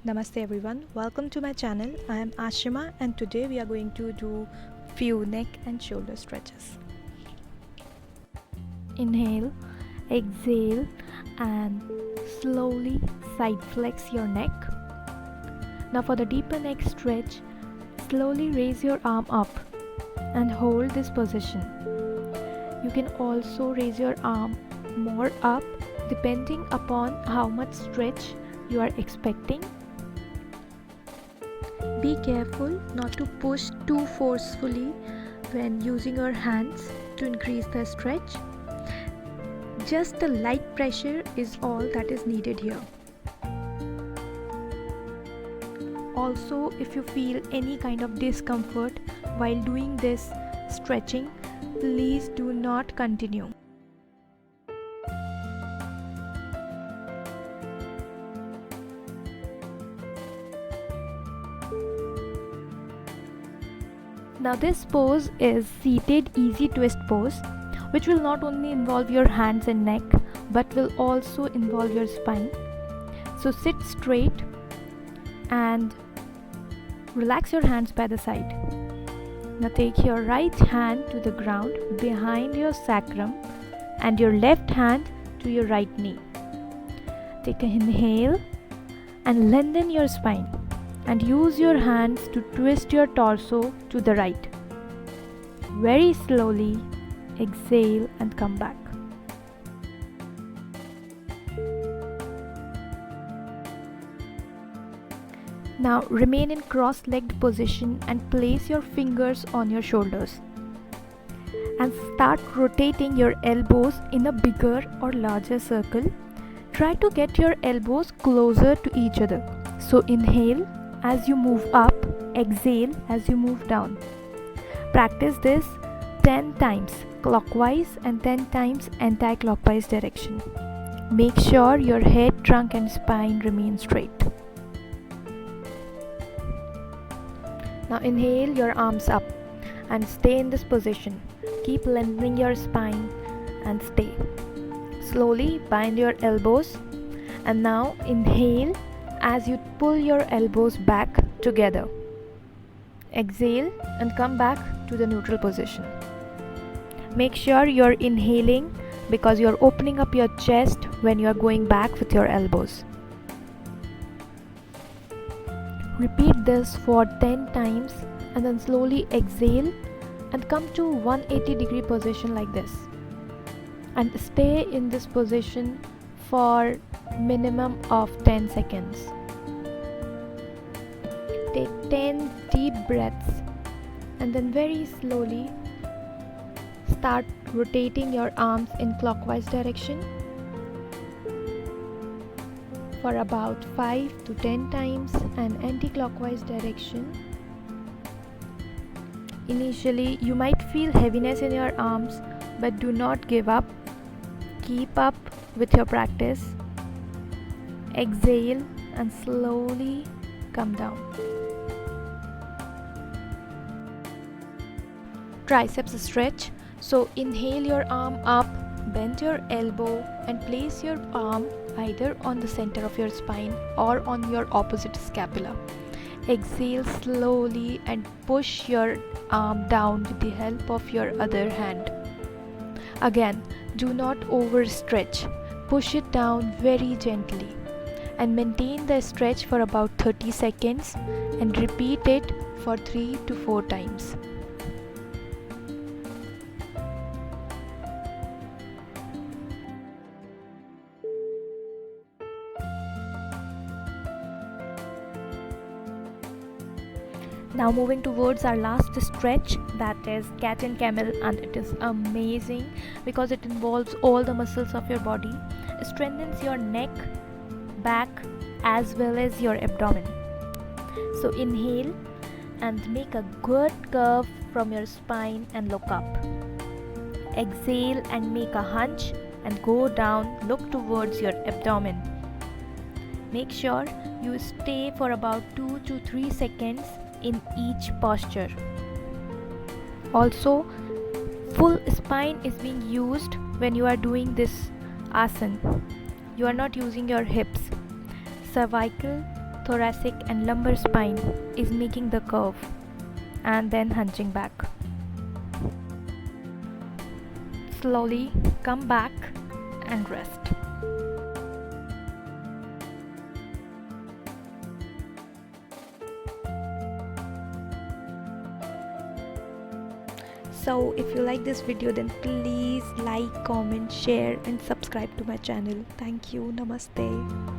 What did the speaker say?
Namaste everyone, welcome to my channel. I am Ashima and today we are going to do few neck and shoulder stretches. Inhale, exhale and slowly side flex your neck. Now for the deeper neck stretch, slowly raise your arm up and hold this position. You can also raise your arm more up depending upon how much stretch you are expecting. Be careful not to push too forcefully when using your hands to increase the stretch. Just a light pressure is all that is needed here. Also, if you feel any kind of discomfort while doing this stretching, please do not continue. Now this pose is seated easy twist pose, which will not only involve your hands and neck but will also involve your spine. So sit straight and relax your hands by the side. Now take your right hand to the ground behind your sacrum and your left hand to your right knee. Take an inhale and lengthen your spine. And use your hands to twist your torso to the right. Very slowly exhale and come back. Now remain in cross-legged position and place your fingers on your shoulders. And start rotating your elbows in a bigger or larger circle. Try to get your elbows closer to each other. So inhale as you move up, exhale as you move down. Practice this 10 times clockwise and 10 times anti-clockwise direction. Make sure your head, trunk and spine remain straight. Now inhale your arms up and stay in this position. Keep lengthening your spine and stay. Slowly bind your elbows and now inhale as you pull your elbows back together. Exhale and come back to the neutral position. Make sure you're inhaling because you're opening up your chest when you're going back with your elbows. Repeat this for 10 times and then slowly exhale and come to 180-degree position like this. And stay in this position for minimum of 10 seconds. Take 10 deep breaths and then very slowly start rotating your arms in clockwise direction for about 5 to 10 times and anti-clockwise direction. Initially, you might feel heaviness in your arms, but do not give up. Keep up with your practice. Exhale and slowly come down. Triceps stretch. So inhale your arm up, bend your elbow and place your arm either on the center of your spine or on your opposite scapula. Exhale slowly and push your arm down with the help of your other hand. Again, do not overstretch. Push it down very gently and maintain the stretch for about 30 seconds and repeat it for 3 to 4 times. Now moving towards our last stretch, that is cat and camel, and it is amazing because it involves all the muscles of your body. It strengthens your neck, back as well as your abdomen. So inhale and make a good curve from your spine and look up. Exhale and make a hunch and go down, look towards your abdomen. Make sure you stay for about 2 to 3 seconds in each posture. Also, full spine is being used when you are doing this asana. You are not using your hips. Cervical, thoracic and lumbar spine is making the curve and then hunching back. Slowly come back and rest. So if you like this video, then please like, comment, share and subscribe to my channel. Thank you. Namaste.